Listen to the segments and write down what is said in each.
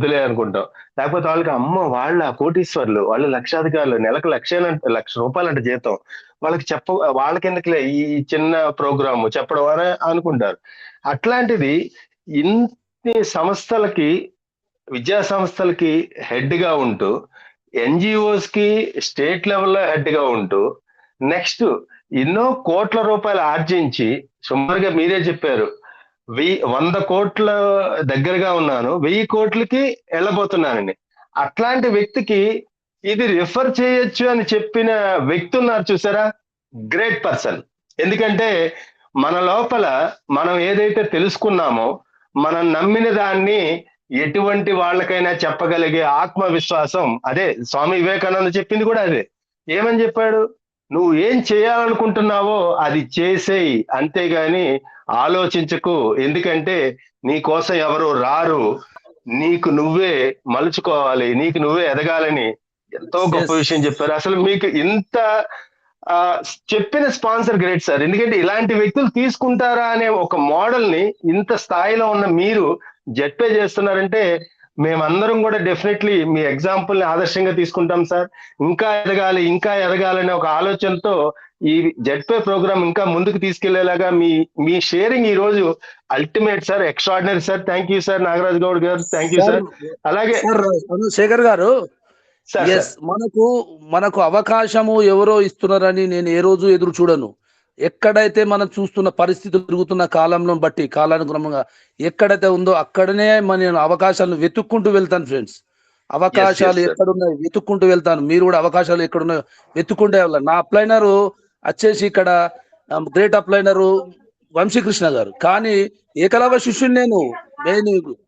వద్దులే అనుకుంటాం. లేకపోతే వాళ్ళకి అమ్మో! వాళ్ళ కోటీశ్వరులు, వాళ్ళు లక్షాధికారులు, నెలకు రూ. 1,00,000 జీతం. వాళ్ళకి వాళ్ళకెందుకులే ఈ చిన్న ప్రోగ్రామ్ చెప్పడం అని అనుకుంటారు. అట్లాంటిది ఇన్ని సంస్థలకి, విద్యా సంస్థలకి హెడ్‌గా ఉంటూ, ఎన్‌జీఓస్‌కి స్టేట్ లెవెల్‌లో హెడ్‌గా ఉంటూ, నెక్స్ట్ ఎన్నో కోట్ల రూపాయలు ఆర్జించి సుమారుగా మీరే చెప్పారు. 100,00,00,000 దగ్గరగా ఉన్నాను. 1,000,00,00,000కి ఎళ్ళబోతున్నానండి. అట్లాంటి వ్యక్తికి ఇది రిఫర్ చేయొచ్చు అని చెప్పిన వ్యక్తి ఉన్నారు చూసారా? Great person. ఎందుకంటే మన లోపల మనం ఏదైతే తెలుసుకున్నామో, మనం నమ్మిన దాన్ని ఎటువంటి వాళ్ళకైనా చెప్పగలిగే ఆత్మవిశ్వాసం అదే స్వామి వివేకానంద చెప్పింది కూడా అదే. ఏమని చెప్పాడు? నువ్వు ఏం చేయాలనుకుంటున్నావో అది చేసేయి. అంతేగాని ఆలోచించకు. ఎందుకంటే నీ కోసం ఎవరు రారు. నీకు నువ్వే మలుచుకోవాలి. నీకు నువ్వే ఎదగాలని ఎంతో గొప్ప ఎస్ విషయం చెప్పారు. అసలు మీకు ఇంత చెప్పిన స్పాన్సర్ గ్రేట్ సార్. ఎందుకంటే ఇలాంటి వ్యక్తులు తీసుకుంటారా అనే ఒక మోడల్ ని ఇంత స్థాయిలో ఉన్న మీరు జడ్పే చేస్తున్నారంటే మేమందరం కూడా డెఫినెట్లీ మీ ఎగ్జాంపుల్ ని ఆదర్శంగా తీసుకుంటాం సార్. ఇంకా ఎదగాలనే ఒక ఆలోచనతో ఈ జడ్పే ప్రోగ్రామ్ ఇంకా ముందుకు తీసుకెళ్లేలాగా మీ మీ షేరింగ్ ఈ రోజు ultimate sir, extraordinary sir. Thank you sir Nagaraj Goud garu. Thank you sir. Sir. అలాగే sir Shekhar garu, sir yes sir మనకు అవకాశము ఎవరో ఇస్తున్నారని నేను ఏ రోజు ఎదురు చూడను. ఎక్కడైతే మనం చూస్తున్న పరిస్థితులు తిరుగుతున్న కాలంలో బట్టి కాలానుగుణంగా ఎక్కడైతే ఉందో అక్కడనే నేను అవకాశాలను వెతుక్కుంటూ వెళ్తాను ఫ్రెండ్స్. ఎస్ అవకాశాలు ఎస్ సార్. ఎక్కడున్నాయి వెతుక్కుంటూ వెళ్తాను. మీరు కూడా అవకాశాలు ఎక్కడున్నాయో వెతుక్కుంటే వెళ్ళాలి. నా అప్లైనరు వచ్చేసి ఇక్కడ గ్రేట్ అప్లైనరు వంశీకృష్ణ గారు. కానీ ఏకలవ్య శిష్యుని నేను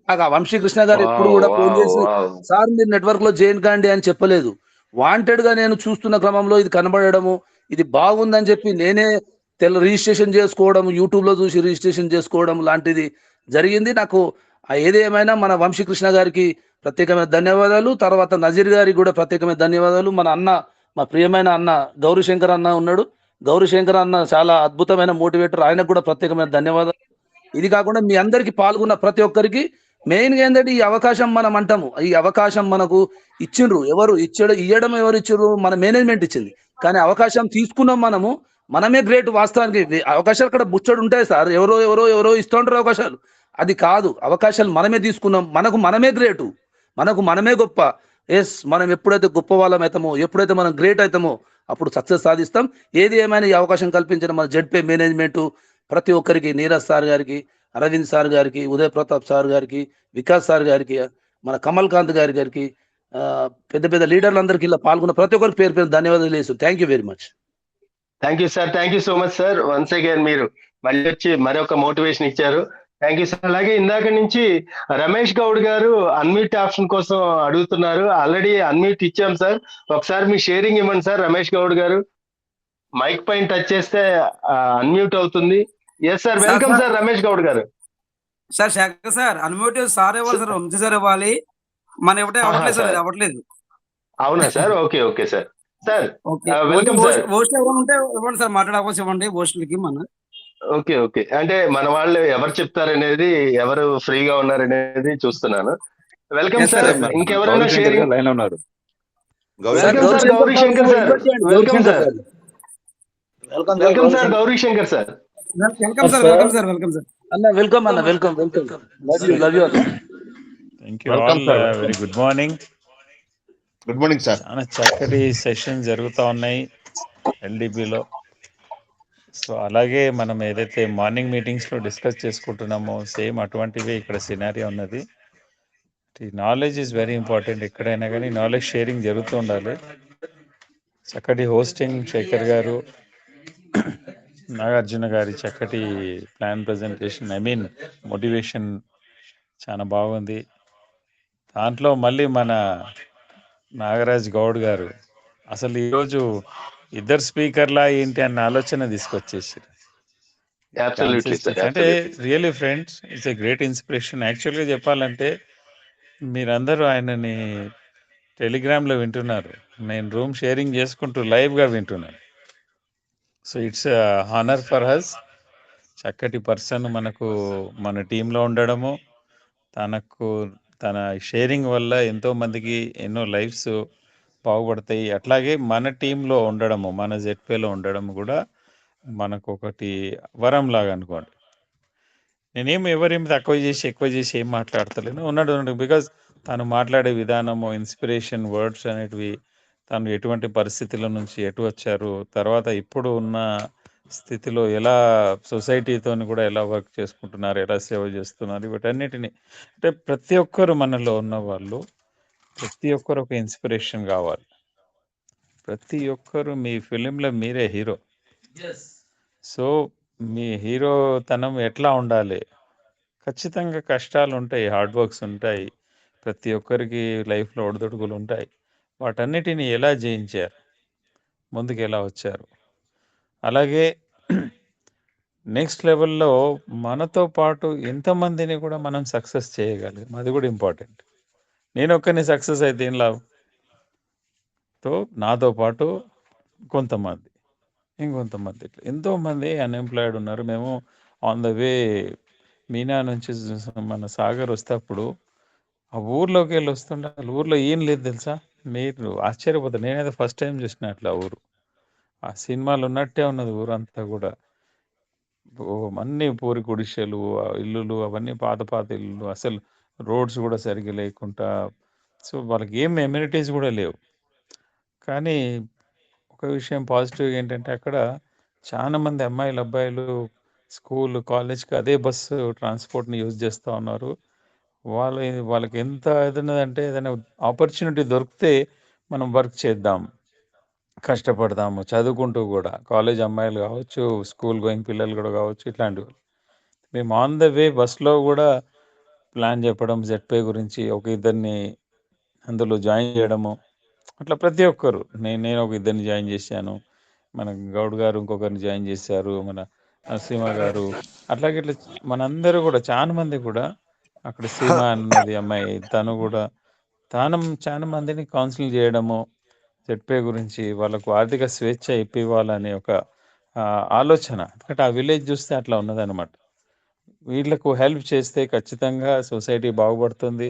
నాకు ఆ వంశీకృష్ణ గారు ఎప్పుడు వావ్ కూడా ఫోన్ వావ్ చేసి వావ్. సార్ మీరు నెట్వర్క్ లో జాయిన్ కాండి అని చెప్పలేదు. వాంటెడ్ గా నేను చూస్తున్న క్రమంలో ఇది కనబడము, ఇది బాగుందని చెప్పి నేనే రిజిస్ట్రేషన్ చేసుకోవడం, యూట్యూబ్ లో చూసి రిజిస్ట్రేషన్ చేసుకోవడం లాంటిది జరిగింది. నాకు ఏది ఏమైనా మన వంశీకృష్ణ గారికి ప్రత్యేకమైన ధన్యవాదాలు. తర్వాత నజీర్ గారికి కూడా ప్రత్యేకమైన ధన్యవాదాలు. మన అన్న, మా ప్రియమైన అన్న గౌరీశంకర్ అన్న ఉన్నాడు. గౌరీశంకర్ అన్న చాలా అద్భుతమైన మోటివేటర్, ఆయనకు కూడా ప్రత్యేకమైన ధన్యవాదాలు. ఇది కాకుండా మీ అందరికి పాల్గొన్న ప్రతి ఒక్కరికి మెయిన్ గా ఏంటంటే ఈ అవకాశం మనం అంటాము, ఈ అవకాశం మనకు ఇచ్చిండ్రు. ఎవరు ఇవ్వడం ఎవరు ఇచ్చిండ్రు? మన మేనేజ్మెంట్ ఇచ్చింది. కానీ అవకాశం తీసుకున్నాం మనము. మనమే గ్రేట్. వాస్తవానికి అవకాశాలు అక్కడ బుచ్చడు ఉంటాయి సార్. ఎవరో ఎవరో ఎవరో ఇస్తుంటారు అవకాశాలు. అది కాదు, అవకాశాలు మనమే తీసుకున్నాం. మనమే గ్రేటు, మనమే గొప్ప. ఎస్, మనం ఎప్పుడైతే గొప్ప వాళ్ళం అవుతామో, ఎప్పుడైతే మనం గ్రేట్ అవుతామో అప్పుడు సక్సెస్ సాధిస్తాం. ఏది ఏమైనా ఈ అవకాశం కల్పించిన మన జెడ్పే మేనేజ్మెంట్ ప్రతి ఒక్కరికి, నీరజ్ సార్ గారికి, అరవింద్ సార్ గారికి, ఉదయ్ ప్రతాప్ సార్ గారికి, వికాస్ సార్ గారికి, మన కమల్ కాంత్ గారికి, పెద్ద పెద్ద లీడర్లందరికీ ఇలా పాల్గొన్న ప్రతి ఒక్కరికి పేరు పేరు ధన్యవాదాలు చేస్తూ thank you very much. Thank you sir. Thank you so much sir. Once again మీరు మళ్ళీ వచ్చి మరొక మోటివేషన్ ఇచ్చారు. Thank you sir. అలాగే ఇందాక నుంచి రమేష్ గౌడ్ గారు అన్మ్యూట్ ఆప్షన్ కోసం అడుగుతున్నారు. ఆల్రెడీ అన్మ్యూట్ ఇచ్చాం సార్. ఒకసారి మీ షేరింగ్ ఇవ్వండి సార్ రమేష్ గౌడ్ గారు. మైక్ పైన టచ్ చేస్తే అన్మ్యూట్ అవుతుంది. Yes sir, sir welcome sir sir Ramesh Goud garu. Sir Shekhar sir unmute sir ఇవ్వాలి సార్, వంశీ సార్ ఇవ్వాలి. మన ఇవ్వటే అవ్వట్లేదు సార్, సార్ ఇది అవ్వట్లేదు. అవునా sir? Okay okay sir. Sir okay, welcome sir. Host ఎవరైనా ఉంటే ఇవ్వండి సార్, మాట్లాడే అవకాశం ఇవ్వండి ఓస్ట్లకి. మన ఓకే ఓకే, అంటే మన వాళ్ళు ఎవరు చెప్తారనేది, ఎవరు ఫ్రీగా ఉన్నారనేది చూస్తున్నాను. Welcome yes sir. Sir, yes ఇంకెవరైనా గౌరీశంకర్ షేరింగ్? గారు లైన్ లో ఉన్నారు. Welcome sir Gauri Shankar sir. Welcome sir. Welcome sir Gauri Shankar sir. Welcome sir, welcome sir, welcome sir అన్న వెల్కమ్, అన్న వెల్కమ్. లవ్ యూ అన్న. Thank you welcome all. Sir. Very good morning. Good morning sir. చాలా చక్కటి session జరుగుతూ ఉన్నాయి ఎల్డిపిలో. So అలాగే మనం ఏదైతే మార్నింగ్ మీటింగ్స్లో డిస్కస్ చేసుకుంటున్నామో సేమ్ అటువంటివే ఇక్కడ సినారియో ఉన్నది. Knowledge is very important. ఎక్కడైనా కానీ నాలెడ్జ్ షేరింగ్ జరుగుతూ ఉండాలి. చక్కటి హోస్టింగ్ శేఖర్ గారు, నాగార్జున గారి చక్కటి ప్లాన్ ప్రజెంటేషన్, మోటివేషన్ చాలా బాగుంది. దాంట్లో మళ్ళీ మన నాగరాజ్ గౌడ్ గారు అసలు ఈరోజు ఇద్దరు స్పీకర్లా ఏంటి అన్న ఆలోచన తీసుకొచ్చేసారు. Absolutely, sir. అంటే Absolutely. Really friends, it's a great inspiration. యాక్చువల్గా చెప్పాలంటే మీరందరూ ఆయనని టెలిగ్రామ్లో వింటున్నారు, నేను రూమ్ షేరింగ్ చేసుకుంటూ లైవ్గా వింటున్నాను. So it's honour for us. చక్కటి పర్సన్ మనకు మన టీంలో ఉండడము, తన షేరింగ్ వల్ల ఎంతో మందికి ఎన్నో లైఫ్స్ బాగుపడతాయి. అట్లాగే మన టీంలో ఉండడము, మన జెడ్పీలో ఉండడం కూడా మనకు ఒకటి వరంలాగా అనుకోండి. నేనేమి ఎవరేమి తక్కువ చేసి, ఎక్కువ చేసి ఏం మాట్లాడతలేను. ఉన్నట్టు బికాజ్ తను మాట్లాడే విధానము, ఇన్స్పిరేషన్ వర్డ్స్ అనేటివి, తను ఎటువంటి పరిస్థితుల నుంచి ఎటు వచ్చారు, తర్వాత ఇప్పుడు ఉన్న స్థితిలో ఎలా సొసైటీతోని కూడా ఎలా వర్క్ చేసుకుంటున్నారు, ఎలా సేవ చేస్తున్నారు, వీటన్నిటిని అంటే ప్రతి ఒక్కరు మనలో ఉన్న వాళ్ళు, ప్రతి ఒక్కరు ఒక ఇన్స్పిరేషన్ కావాలి. ప్రతి ఒక్కరు మీ ఫిలింలో మీరే హీరో. సో మీ హీరోతనం ఎట్లా ఉండాలి? ఖచ్చితంగా కష్టాలు ఉంటాయి, హార్డ్ వర్క్స్ ఉంటాయి, ప్రతి ఒక్కరికి లైఫ్లో ఒడిదుడుకులు ఉంటాయి. వాటన్నిటిని ఎలా జయించారు, ముందుకు ఎలా వచ్చారు? అలాగే నెక్స్ట్ లెవెల్లో మనతో పాటు ఎంతమందిని కూడా మనం సక్సెస్ చేయగలిగాం, అది కూడా ఇంపార్టెంట్. నేను ఒక్కరిని సక్సెస్ అయితే ఏం లాభం? నాతో పాటు కొంతమంది, ఇంకొంతమంది, ఇట్లా ఎంతోమంది అన్ఎంప్లాయిడ్ ఉన్నారు. మేము ఆన్ ద వే మీనా నుంచి మన సాగర్ వస్తేప్పుడు ఆ ఊర్లోకి వెళ్ళి వస్తుంటే అసలు ఊర్లో ఏం లేదు తెలుసా? మీరు ఆశ్చర్యపోతారు. నేనైతే ఫస్ట్ టైం చూసిన అట్లా ఊరు. ఆ సినిమాలు ఉన్నట్టే ఉన్నది ఊరంతా కూడా. అన్నీ పూరి గుడిసెలు, ఆ ఇల్లులు అవన్నీ పాత పాత ఇల్లులు, అసలు రోడ్స్ కూడా సరిగ్గా లేకుండా. సో వాళ్ళకి ఏం ఎమ్యూనిటీస్ కూడా లేవు. కానీ ఒక విషయం పాజిటివ్ ఏంటంటే అక్కడ చాలా మంది అమ్మాయిలు, అబ్బాయిలు స్కూల్, కాలేజ్‌కి అదే బస్సు ట్రాన్స్‌పోర్ట్‌ని యూజ్ చేస్తా ఉన్నారు. వాళ్ళ వాళ్ళకి ఎంత ఇదున్నదంటే ఏదైనా ఆపర్చునిటీ దొరికితే మనం వర్క్ చేద్దాం, కష్టపడదాము, చదువుకుంటూ గూడా. కాలేజ్ అమ్మాయిలు గావచ్చు, స్కూల్ గోయింగ్ పిల్లలు గూడా గావచ్చు, ఇట్లాంటివి. మేము ఆన్ ద వే బస్‌లో గూడా ప్లాన్ చెప్పడం, జెడ్‌పే గురించి ఒక ఇద్దరిని అందులో జాయిన్ చేయడము. అట్లా ప్రతి ఒక్కరు. నేను ఒక ఇద్దరిని జాయిన్ చేశాను. మన గౌడ్ గారు ఇంకొకరిని జాయిన్ చేశారు. మన నరసింహ గారు. అట్లాగే ఇట్లా మనందరూ గూడా చాలా మంది కూడా అక్కడ సీమ అని ఉన్నది అమ్మాయి. తను గూడా చాలా మందిని కౌన్సిలింగ్ చేయడము, జెడ్‌పే గురించి వాళ్ళకు ఆర్థిక స్వేచ్ఛ ఇప్పివ్వాలనే ఒక ఆలోచన. ఎందుకంటే ఆ విలేజ్ చూస్తే అట్లా ఉన్నదనమాట. వీళ్ళకు హెల్ప్ చేస్తే ఖచ్చితంగా సొసైటీ బాగుపడుతుంది.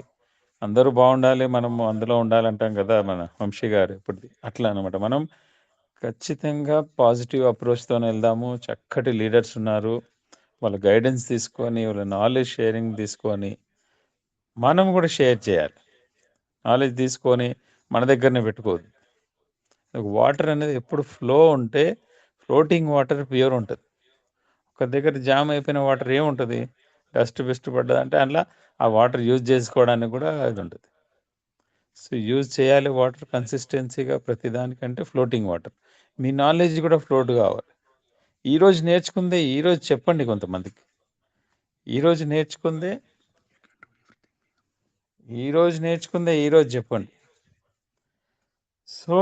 అందరూ బాగుండాలి, మనము అందులో ఉండాలంటాం గదా! మన వంశీ గారు ఎప్పటిది. అట్లా అనమాట. మనం ఖచ్చితంగా పాజిటివ్ అప్రోచ్‌తోని ఎళ్దాము. చక్కటి లీడర్స్ ఉన్నారు. వాళ్ళ గైడెన్స్ తీసుకొని, వాళ్ళ నాలెడ్జ్ షేరింగ్ తీసుకొని, మనం గూడా షేర్ చేయాలి. నాలెడ్జ్ తీసుకొని మన దగ్గరనే పెట్టుకోవద్దు. వాటర్ అనేది ఎప్పుడు ఫ్లో ఉంటే ఫ్లోటింగ్ వాటర్ ప్యూర్ ఉంటది. ఒక దగ్గర జామ్ అయిపోయిన వాటర్ ఏముంటది? డస్ట్ బిస్ట్ పడ్డదంటే అందులో ఆ వాటర్ యూజ్ చేసుకోవడానికి కూడా ఇదుంటది. సో, యూజ్ చేయాలి వాటర్ కన్సిస్టెన్సీగా ప్రతిదానికంటే ఫ్లోటింగ్ వాటర్. మీ నాలెడ్జ్ కూడా ఫ్లోట్ కావాలి. ఈరోజు నేర్చుకుందే ఈరోజు చెప్పండి కొంతమందికి. ఈరోజు నేర్చుకుందే ఈరోజు చెప్పండి. సో,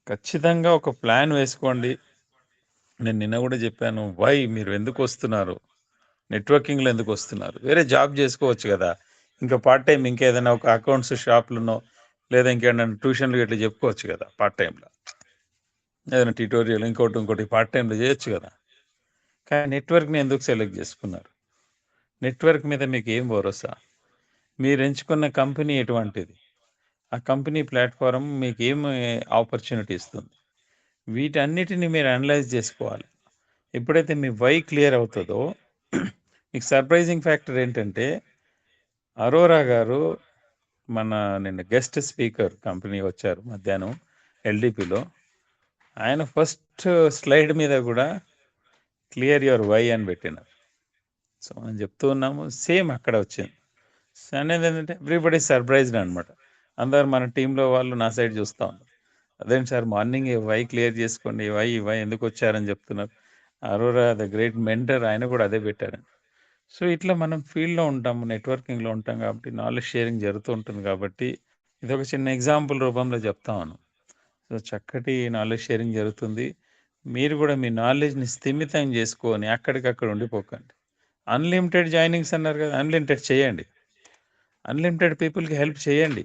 ఖచ్చితంగా ఒక ప్లాన్ వేసుకోండి. నేను నిన్న కూడా చెప్పాను. వై మీరు ఎందుకొస్తున్నారు? నెట్వర్కింగ్‌లో ఎందుకొస్తున్నారు? వేరే జాబ్ చేసుకోవచ్చు గదా! ఇంకా పార్ట్ టైమ్ ఇంకేదైనా ఒక అకౌంట్స్ షాప్‌లోనో లేదా ఇంకేదైనా ట్యూషన్‌లు ఇట్లా చెప్పుకోవచ్చు గదా! పార్ట్ టైమ్‌లో. ఏదైనా ట్యుటోరియల్ ఇంకోటి పార్ట్ టైమ్‌లో చేయొచ్చు గదా! కానీ నెట్వర్క్‌ని ఎందుకు సెలెక్ట్ చేసుకున్నారు? నెట్వర్క్ మీద మీకేం భరోసా? మీరు ఎంచుకున్న కంపెనీ ఎటువంటిది? ఆ కంపెనీ ప్లాట్‌ఫార్మ్ మీకేమి ఆపర్చునిటీ ఇస్తుంది? వీటన్నిటిని మీరు అనలైజ్ చేసుకోవాలి. ఎప్పుడైతే మీ వై క్లియర్ అవుతదో మీకు సర్ప్రైజింగ్ ఫ్యాక్టర్ ఏంటంటే అరోరా గారు మన నిన్న గెస్ట్ స్పీకర్ కంపెనీ వచ్చారు మధ్యాహ్నం ఎల్‌డిపిలో. ఆయన ఫస్ట్ స్లైడ్ మీద గూడా క్లియర్ యువర్ వై అని పెట్టినారు. సో, మనం చెప్తూ ఉన్నాము. సేమ్ అక్కడ వచ్చింది. సో, అనేదేంటంటే ఎవ్రీబడీ సర్ప్రైజ్డ్ అనమాట. అందరూ మన టీమ్‌లో వాళ్ళు నా సైడ్ చూస్తా ఉన్నారు. అదేంటి సార్ మార్నింగే వై క్లియర్ చేసుకోండి. వై ఎందుకొచ్చారని చెప్తున్నారు. అరోరా ద గ్రేట్ మెంటర్ ఆయన కూడా అదే పెట్టారండి. సో, ఇట్లా మనం ఫీల్డ్‌లో ఉంటాము, నెట్వర్కింగ్‌లో ఉంటాం కాబట్టి నాలెడ్జ్ షేరింగ్ జరుగుతూ ఉంటుంది కాబట్టి ఇదొక చిన్న ఎగ్జాంపుల్ రూపంలో చెప్తా ఉన్నాను. సో, చక్కటి నాలెడ్జ్ షేరింగ్ జరుగుతుంది. మీరు కూడా మీ నాలెడ్జ్‌ని స్థిమితం చేసుకొని అక్కడికక్కడ ఉండిపోకండి. అన్‌లిమిటెడ్ జాయినింగ్స్ అన్నారు కదా! అన్‌లిమిటెడ్ చేయండి. అన్‌లిమిటెడ్ పీపుల్‌కి హెల్ప్ చేయండి.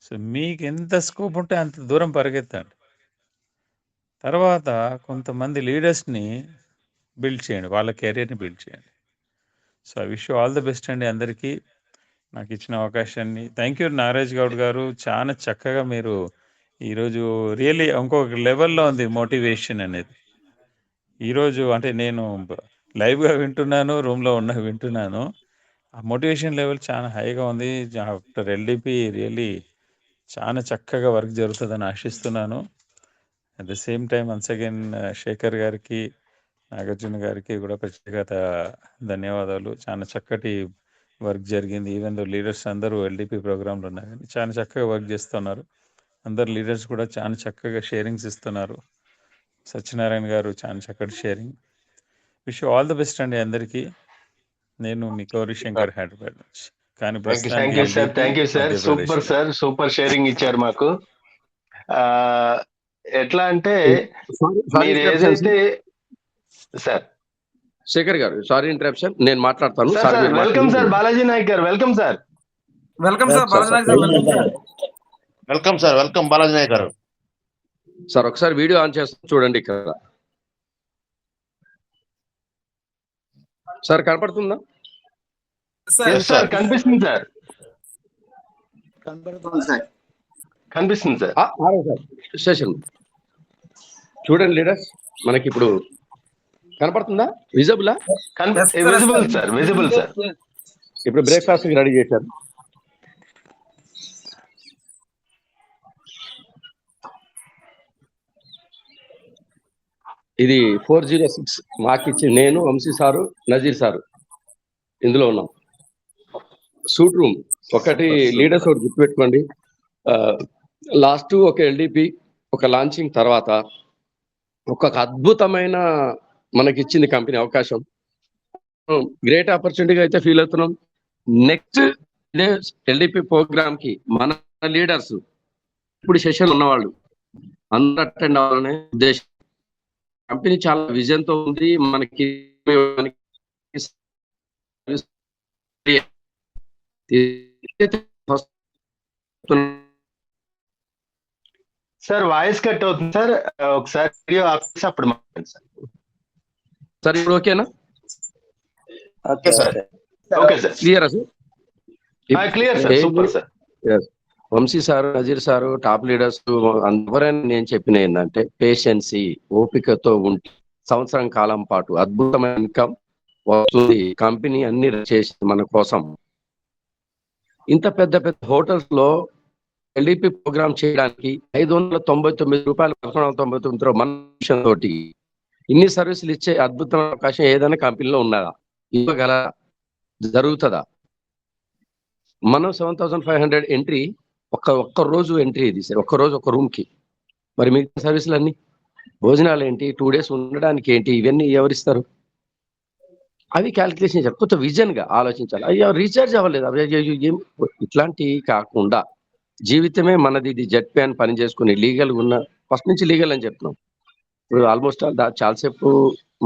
సో, మీకెంత స్కోప్ ఉంటే అంత దూరం పరిగెత్తండి. తర్వాత కొంతమంది లీడర్స్‌ని బిల్డ్ చేయండి. వాళ్ళ కెరియర్‌ని బిల్డ్ చేయండి. So, I wish you all the best అండి అందరికీ. నాకు ఇచ్చిన అవకాశాన్ని. థ్యాంక్ యూ నాగరాజ్ గౌడ్ గారు. చాలా చక్కగా మీరు ఈరోజు రియల్లీ ఇంకొక లెవెల్‌లో ఉంది మోటివేషన్ అనేది. ఈరోజు అంటే నేను లైవ్‌గా వింటున్నాను, రూమ్‌లో వింటున్నాను. ఆ మోటివేషన్ లెవెల్ చాలా హైగా ఉంది. ఆఫ్టర్ ఎల్‌డిపి రియల్లీ చాలా చక్కగా వర్క్ జరుగుతుందని ఆశిస్తున్నాను. At the same time once again Shekhar గారికి, నాగార్జున గారికి కూడా ప్రత్యేకత ధన్యవాదాలు. చాలా చక్కటి వర్క్ జరిగింది. ఈవెన్ దో లీడర్స్ అందరూ ఎల్‌డిపి ప్రోగ్రామ్‌లో ఉన్నా కానీ చాలా చక్కగా వర్క్ చేస్తున్నారు. అందరు లీడర్స్ కూడా చాలా చక్కగా షేరింగ్స్ ఇస్తున్నారు. సత్యనారాయణ గారు చాలా చక్కటి sharing. Wish you all the best అండి అందరికీ. నేను మీ గౌరీ శంకర్ హైదరాబాద్ నుంచి. కానీ ప్రస్తుతానికి thank you sir, LDP thank you sir. Super మధ్యప్రదేశ్‌లో. సార్, సూపర్ షేరింగ్ ఇచ్చారు మాకు. ఎట్లా అంటే మీరు ఏదైతే సార్ శేఖర్ గారు, సారీ ఇంటరప్షన్, నేను మాట్లాడతాను. Sir welcome sir Balaji Naik garu, welcome sir. Welcome sir Balaji Naik sir, welcome sir. Welcome sir, welcome Balaji Naik garu. Sir ఒకసారి వీడియో ఆన్ చేస్తాను చూడండి. ఇక్కడ సార్ కనపడుతుందా? సార్ కనిపిస్తుంది సార్, కనిపిస్తుంది సార్. సెషన్ చూడండి లీడర్స్, మనకి ఇప్పుడు కనపడుతుందా? విజిబులా? Visible sir, visible sir. ఇప్పుడు బ్రేక్ఫాస్ట్ రెడీ చేశారు. ఇది 406 మాకిచ్చి నేను, వంశీ సారు, నజీర్ సారు ఇందులో ఉన్నాం. సూట్ రూమ్ ఒకటి లీడర్స్ ఒకటి గుర్తుపెట్టుకోండి. లాస్ట్ ఒక ఎల్‌డిపి ఒక లాంచింగ్ తర్వాత ఒక అద్భుతమైన మనకిచ్చింది కంపెనీ అవకాశం. గ్రేట్ ఆపర్చునిటీగా అయితే ఫీల్ అవుతున్నాం. నెక్స్ట్ ఎల్‌డిపి ప్రోగ్రామ్ కి మన లీడర్స్ ఇప్పుడు సెషన్ ఉన్నవాళ్ళు అందరూ అటెండ్ అవ్వాలనే ఉద్దేశం. కంపెనీ చాలా విజన్ తో ఉంది. మనకి సార్ వాయిస్ కట్ అవుతుంది సార్, ఒకసారి వీడియో ఆపేసి అప్పుడు మాట్లాడండి సార్. సార్ ఇప్పుడు ఓకేనా? ఓకే సార్, ఓకే సార్, క్లియరా sir? Clear sir, super sir. Vamshi sir, Nazeer sir, top leaders అందరైనా నేను చెప్పిన ఏంటంటే పేషెన్సీ, ఓపికతో ఉంటే సంవత్సరం కాలం పాటు అద్భుతమైన ఇన్కమ్ వస్తుంది. కంపెనీ అన్ని చేసి మన కోసం ఇంత పెద్ద పెద్ద హోటల్స్ లో ఎల్‌డిపి ప్రోగ్రామ్ చేయడానికి 599 రూపాయలు 1199 మన తోటి ఇన్ని సర్వీసులు ఇచ్చే అద్భుతమైన అవకాశం ఏదైనా కంపెనీలో ఉన్నదా? ఇవ్వగల జరుగుతుందా? మనం 7500 ఎంట్రీ ఒక్క రోజు ఎంట్రీ ఇది సార్, ఒక్క రోజు ఒక రూమ్ కి. మరి మిగతా సర్వీసులు అన్ని భోజనాలు ఏంటి, 2 days ఉండడానికి ఏంటి, ఇవన్నీ ఎవరిస్తారు? అవి క్యాలిక్యులేషన్ కొత్త విజన్ గా ఆలోచించాలి. అయ్యో రీఛార్జ్ అవ్వలేదు, ఏం ఇట్లాంటి కాకుండా జీవితమే మనది, ఇది జెడ్ అని పని చేసుకుని లీగల్ ఉన్న ఫస్ట్ నుంచి లీగల్ అని చెప్తున్నాం. ఇప్పుడు ఆల్మోస్ట్ చాలాసేపు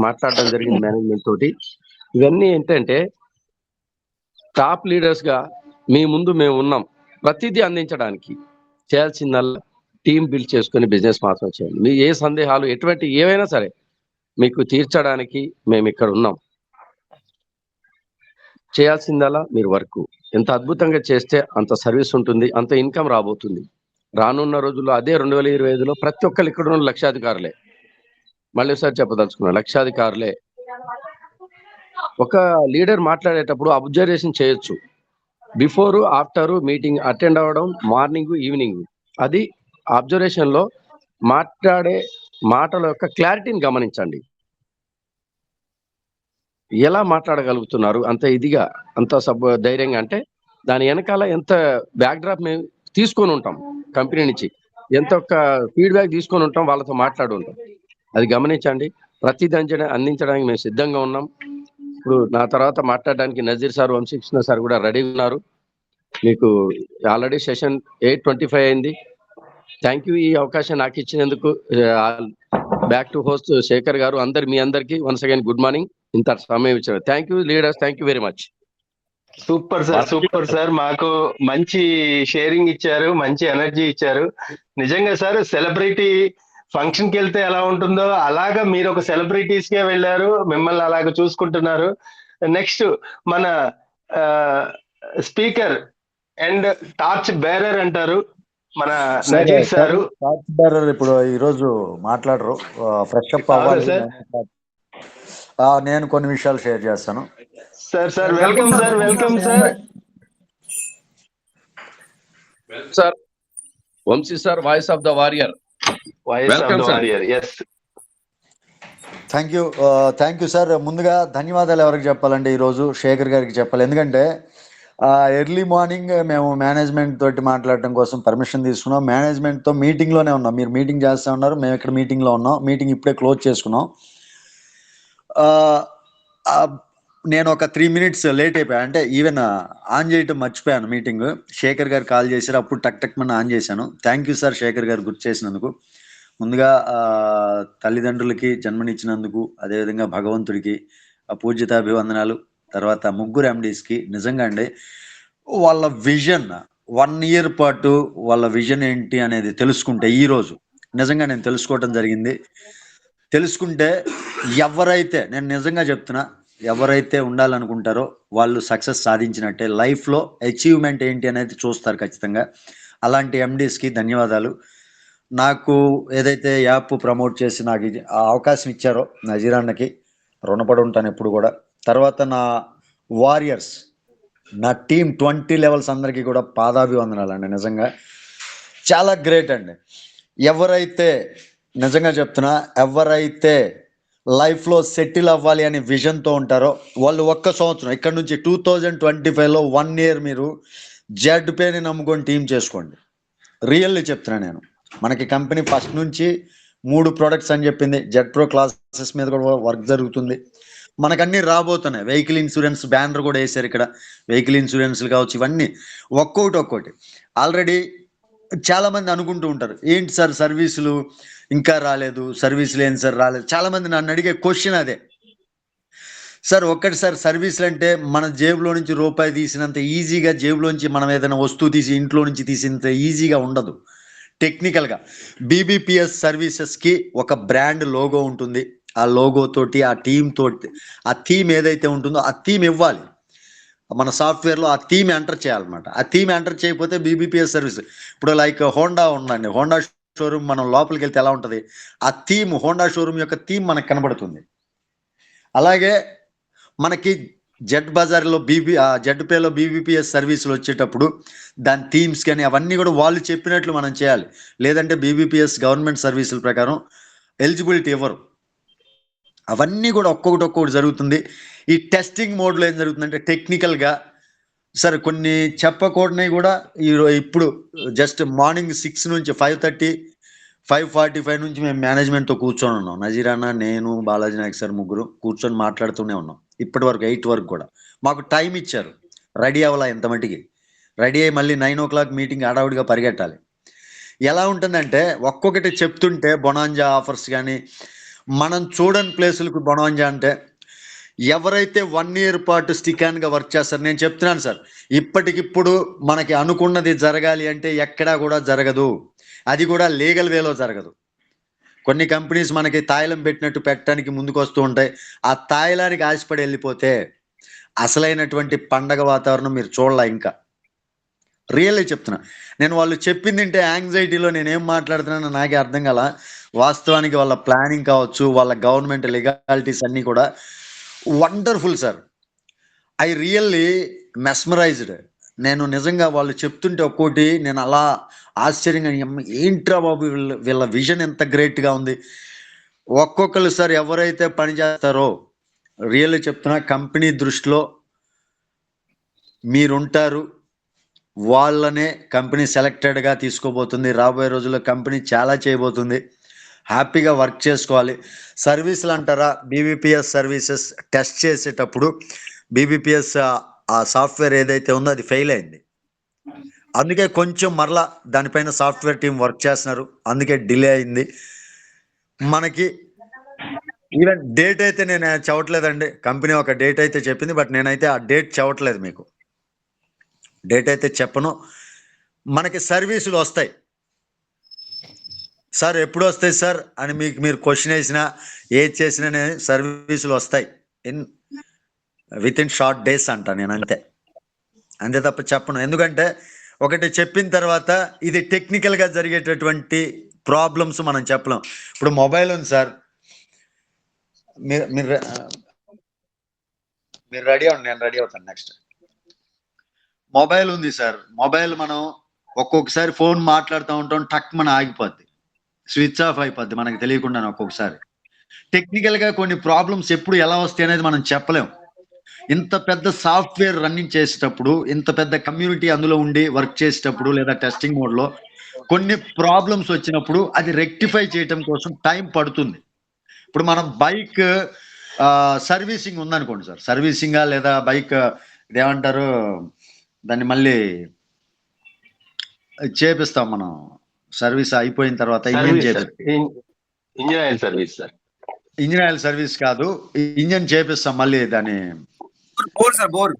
మాట్లాడడం జరిగింది మేనేజ్మెంట్ తోటి. ఇవన్నీ ఏంటంటే టాప్ లీడర్స్ గా మీ ముందు మేము ఉన్నాం. ప్రతిదీ అందించడానికి చేయాల్సిందల్లా టీం బిల్డ్ చేసుకుని బిజినెస్ మాత్రం చేయండి. మీ ఏ సందేహాలు ఎటువంటి ఏవైనా సరే మీకు తీర్చడానికి మేము ఇక్కడ ఉన్నాం. చేయాల్సిందల్లా మీరు వర్క్ ఎంత అద్భుతంగా చేస్తే అంత సర్వీస్ ఉంటుంది, అంత ఇన్కమ్ రాబోతుంది. రానున్న రోజుల్లో అదే 2025లో ప్రతి ఒక్కరు ఇక్కడ ఉన్న లక్షాధికారులే. మళ్ళీ ఒకసారి చెప్పదలుచుకున్నా, లక్షాధికారులే. ఒక లీడర్ మాట్లాడేటప్పుడు అబ్జర్వేషన్ చేయొచ్చు. బిఫోర్ ఆఫ్టర్ మీటింగ్ అటెండ్ అవ్వడం, మార్నింగ్ ఈవినింగ్, అది అబ్జర్వేషన్ లో మాట్లాడే మాటల యొక్క క్లారిటీని గమనించండి. ఎలా మాట్లాడగలుగుతున్నారు అంత ఇదిగా, అంత ధైర్యంగా, అంటే దాని వెనకాల ఎంత బ్యాక్ డ్రాప్ మేము తీసుకొని ఉంటాం కంపెనీ నుంచి, ఎంత ఒక్క ఫీడ్బ్యాక్ తీసుకొని ఉంటాం, వాళ్ళతో మాట్లాడి ఉంటాం. అది గమనించండి. ప్రతిదీ అందించడానికి మేము సిద్ధంగా ఉన్నాం. ఇప్పుడు నా తర్వాత మాట్లాడడానికి నజీర్ సార్, వంశీకృష్ణ సార్ కూడా రెడీ ఉన్నారు. మీకు ఆల్రెడీ సెషన్ 8:25 అయింది. థ్యాంక్ యూ ఈ అవకాశం నాకు ఇచ్చినందుకు. బ్యాక్ టు హోస్ట్ శేఖర్ గారు, మీ అందరికి వన్స్ అగైన్ గుడ్ మార్నింగ్. ఇంత సమయం ఇచ్చారు. Thank you leaders, thank you very much. Super sir, super sir. మాకు మంచి షేరింగ్ ఇచ్చారు, మంచి ఎనర్జీ ఇచ్చారు. నిజంగా సార్, సెలబ్రిటీ ఫంక్షన్ కి వెళ్తే ఎలా ఉంటుందో అలాగా మీరు ఒక సెలబ్రిటీస్ కే వెళ్ళారు, మిమ్మల్ని అలాగ చూసుకుంటున్నారు. నెక్స్ట్ మన స్పీకర్ అండ్ టార్చ్ బేరర్ అంటారు మన నజీర్ సారు. ఇప్పుడు ఈ రోజు మాట్లాడరు, ఫ్రెష్ అప్ అవ్వాలి. నేను కొన్ని విషయాలు షేర్ చేస్తాను. Sir welcome sir, welcome sir. Sir Vamshi sir, voice of the warrior. Welcome sir. Yes, thank you sir. ముందుగా ధన్యవాదాలు ఎవరికి చెప్పాలంటే ఈరోజు శేఖర్ గారికి చెప్పాలి. ఎందుకంటే ఎర్లీ మార్నింగ్ మేము మేనేజ్మెంట్ తోటి మాట్లాడటం కోసం పర్మిషన్ తీసుకున్నాం. మేనేజ్మెంట్తో మీటింగ్లోనే ఉన్నాం. మీరు మీటింగ్ చేస్తూ ఉన్నారు, మేము ఇక్కడ మీటింగ్లో ఉన్నాం. మీటింగ్ ఇప్పుడే క్లోజ్ చేసుకున్నాం. నేను ఒక 3 minutes లేట్ అయిపోయాను. అంటే ఈవెన్ ఆన్ చేయటం మర్చిపోయాను మీటింగ్. శేఖర్ గారు కాల్ చేశారు, అప్పుడు టక్ మన ఆన్ చేశాను. థ్యాంక్ యూ సార్ శేఖర్ గారు గుర్తు చేసినందుకు. ముందుగా తల్లిదండ్రులకి జన్మనిచ్చినందుకు, అదేవిధంగా భగవంతుడికి పూజ్యతాభివందనాలు. తర్వాత ముగ్గురు ఎండీస్కి నిజంగా అండి వాళ్ళ విజన్ 1 year పాటు వాళ్ళ విజన్ ఏంటి అనేది తెలుసుకుంటే, ఈరోజు నిజంగా నేను తెలుసుకోవటం జరిగింది. తెలుసుకుంటే ఎవరైతే, నేను నిజంగా చెప్తున్నా, ఎవరైతే ఉండాలనుకుంటారో వాళ్ళు సక్సెస్ సాధించినట్టే. లైఫ్లో అచీవ్మెంట్ ఏంటి అనేది చూస్తారు ఖచ్చితంగా. అలాంటి ఎండీస్కి ధన్యవాదాలు. నాకు ఏదైతే యాప్ ప్రమోట్ చేసి నాకు ఆ అవకాశం ఇచ్చారో నజీరాన్నకి రుణపడి ఉంటాను ఎప్పుడు కూడా. తర్వాత నా వారియర్స్, నా టీం 20 levels అందరికీ కూడా పాదాభివందనాలు అండి. నిజంగా చాలా గ్రేట్ అండి. ఎవరైతే, నిజంగా చెప్తున్నా, ఎవరైతే లైఫ్లో సెటిల్ అవ్వాలి అనే విజన్తో ఉంటారో వాళ్ళు ఒక్క సంవత్సరం ఇక్కడ నుంచి 2025లో 1 year మీరు జెడ్ పేని నమ్ముకొని టీం చేసుకోండి. రియల్లీ చెప్తున్నా నేను. మనకి కంపెనీ ఫస్ట్ నుంచి 3 products అని చెప్పింది. జెడ్ ప్రో క్లాసెస్ మీద కూడా వర్క్ జరుగుతుంది. మనకు అన్ని రాబోతున్నాయి. వెహికల్ ఇన్సూరెన్స్ బ్యానర్ కూడా వేశారు ఇక్కడ. వెహికల్ ఇన్సూరెన్స్లు కావచ్చు, ఇవన్నీ ఒక్కొక్కటి ఆల్రెడీ చాలా మంది అనుకుంటూ ఉంటారు, ఏంటి సార్ సర్వీసులు ఇంకా రాలేదు, సర్వీసులు ఏంటి సార్ రాలేదు. చాలా మంది నన్ను అడిగే క్వశ్చన్ అదే. సార్ ఒక్కటి సార్, సర్వీసులు అంటే మన జేబులో నుంచి రూపాయి తీసినంత ఈజీగా, జేబులోంచి మనం ఏదైనా వస్తువు తీసి ఇంట్లో నుంచి తీసినంత ఈజీగా ఉండదు. టెక్నికల్గా బీబీపీఎస్ సర్వీసెస్కి ఒక బ్రాండ్ లోగో ఉంటుంది. ఆ లోగో తోటి, ఆ టీమ్ తోటి, ఆ థీమ్ ఏదైతే ఉంటుందో ఆ థీమ్ ఇవ్వాలి. మన సాఫ్ట్వేర్లో ఆ థీమ్ ఎంటర్ చేయాలన్నమాట. ఆ థీమ్ ఎంటర్ చేయకపోతే బీబీపీఎస్ సర్వీస్, ఇప్పుడు లైక్ హోండా ఉందండి, హోండా షోరూమ్ మనం లోపలికి వెళ్తే ఎలా ఉంటుంది, ఆ థీమ్, హోండా షోరూమ్ యొక్క థీమ్ మనకు కనబడుతుంది. అలాగే మనకి జెడ్ బజార్లో జెడ్ పేలో బీబీపీఎస్ సర్వీసులు వచ్చేటప్పుడు దాని థీమ్స్ కానీ అవన్నీ కూడా వాళ్ళు చెప్పినట్లు మనం చేయాలి. లేదంటే బీబీపీఎస్ గవర్నమెంట్ సర్వీసుల ప్రకారం ఎలిజిబిలిటీ ఇవ్వరు. అవన్నీ కూడా ఒక్కొక్కటి జరుగుతుంది. ఈ టెస్టింగ్ మోడ్లో ఏం జరుగుతుందంటే టెక్నికల్గా సార్ కొన్ని చెప్పకూడనివి కూడా ఇప్పుడు జస్ట్ మార్నింగ్ 6 నుంచి 5:30, 5:45 నుంచి మేము మేనేజ్మెంట్తో కూర్చొని ఉన్నాం. నజీరానా, నేను, బాలాజీ నాయక్ సార్ ముగ్గురు కూర్చొని మాట్లాడుతూనే ఉన్నాం. ఇప్పటి వరకు 8 వరకు కూడా మాకు టైం ఇచ్చారు. రెడీ అవ్వాలా ఎంత మట్టికి, రెడీ అయ్యి మళ్ళీ 9 o'clock మీటింగ్ హడావుడిగా పరిగెట్టాలి. ఎలా ఉంటుందంటే ఒక్కొక్కటి చెప్తుంటే బొనాంజా ఆఫర్స్ కానీ, మనం చూడని ప్లేసులకు బొనాంజా అంటే, ఎవరైతే 1 year పాటు స్టికాన్గా వర్క్ చేస్తారు, నేను చెప్తున్నాను సార్, ఇప్పటికిప్పుడు మనకి అనుకున్నది జరగాలి అంటే ఎక్కడా కూడా జరగదు. అది కూడా లీగల్ వేలో జరగదు. కొన్ని కంపెనీస్ మనకి తాయిలం పెట్టినట్టు పెట్టడానికి ముందుకు వస్తూ ఉంటాయి. ఆ తాయిలానికి ఆశపడి వెళ్ళిపోతే అసలైనటువంటి పండగ వాతావరణం మీరు చూడలే. ఇంకా రియల్లీ చెప్తున్నా నేను, వాళ్ళు చెప్పింది అంటే యాంగ్జైటీలో నేనేం మాట్లాడుతున్నానో నాకే అర్థం కాల. వాస్తవానికి వాళ్ళ ప్లానింగ్ కావచ్చు, వాళ్ళ గవర్నమెంట్ లీగాలిటీస్ అన్నీ కూడా wonderful sir. I really mesmerised. నేను నిజంగా వాళ్ళు చెప్తుంటే ఒక్కోటి నేను అలా ఆశ్చర్యంగా, ఏంట్రా బాబు వీళ్ళ విజన్ ఎంత గ్రేట్గా ఉంది. ఒక్కొక్కరు సార్ ఎవరైతే పని చేస్తారో రియల్లీ చెప్తున్నా, కంపెనీ దృష్టిలో మీరుంటారు. వాళ్ళనే కంపెనీ సెలెక్టెడ్గా తీసుకోబోతుంది. రాబోయే రోజుల్లో కంపెనీ చాలా చేయబోతుంది. హ్యాపీగా వర్క్ చేసుకోవాలి. సర్వీసులు అంటారా, బీబీపీఎస్ సర్వీసెస్ టెస్ట్ చేసేటప్పుడు బీబీపీఎస్ ఆ సాఫ్ట్వేర్ ఏదైతే ఉందో అది ఫెయిల్ అయింది. అందుకే కొంచెం మరలా దానిపైన సాఫ్ట్వేర్ టీం వర్క్ చేస్తున్నారు. అందుకే డిలే అయింది. మనకి ఈవెన్ డేట్ అయితే నేను చెప్పట్లేదండి. కంపెనీ ఒక డేట్ అయితే చెప్పింది, బట్ నేనైతే ఆ డేట్ చెప్పట్లేదు. మీకు డేట్ అయితే చెప్పను. మనకి సర్వీసులు వస్తాయి సార్. ఎప్పుడు వస్తాయి సార్ అని మీరు క్వశ్చన్ వేసినా, ఏది చేసినా సర్వీసులు వస్తాయి విత్ ఇన్ షార్ట్ డేస్ అంట నేను. అంతే, అంతే తప్ప చెప్పను. ఎందుకంటే ఒకటి చెప్పిన తర్వాత ఇది టెక్నికల్గా జరిగేటటువంటి ప్రాబ్లమ్స్ మనం చెప్పలేం. ఇప్పుడు మొబైల్ ఉంది సార్, మీరు మీరు మీరు రెడీ అవ్వండి, నేను రెడీ అవుతాను. నెక్స్ట్ మొబైల్ ఉంది సార్, మొబైల్ మనం ఒక్కొక్కసారి ఫోన్ మాట్లాడుతూ ఉంటాం, టక్ మన ఆగిపోద్ది, స్విచ్ ఆఫ్ అయిపోద్ది మనకు తెలియకుండానే. ఒక్కొక్కసారి టెక్నికల్గా కొన్ని ప్రాబ్లమ్స్ ఎప్పుడు ఎలా వస్తాయి అనేది మనం చెప్పలేం. ఇంత పెద్ద సాఫ్ట్వేర్ రన్నింగ్ చేసేటప్పుడు, ఇంత పెద్ద కమ్యూనిటీ అందులో ఉండి వర్క్ చేసేటప్పుడు లేదా టెస్టింగ్ మోడ్లో కొన్ని ప్రాబ్లమ్స్ వచ్చినప్పుడు అది రెక్టిఫై చేయటం కోసం టైం పడుతుంది. ఇప్పుడు మనం బైక్ సర్వీసింగ్ ఉందనుకోండి సార్, సర్వీసింగా లేదా బైక్ ఇదేమంటారు దాన్ని మళ్ళీ చేపిస్తాం మనం, సర్వీస్ అయిపోయిన తర్వాత engine engine oil service sir, engine oil service కాదు, ఇంజిన్ చేపిస్తాం మళ్ళీ దాన్ని బోర్ సార్, బోర్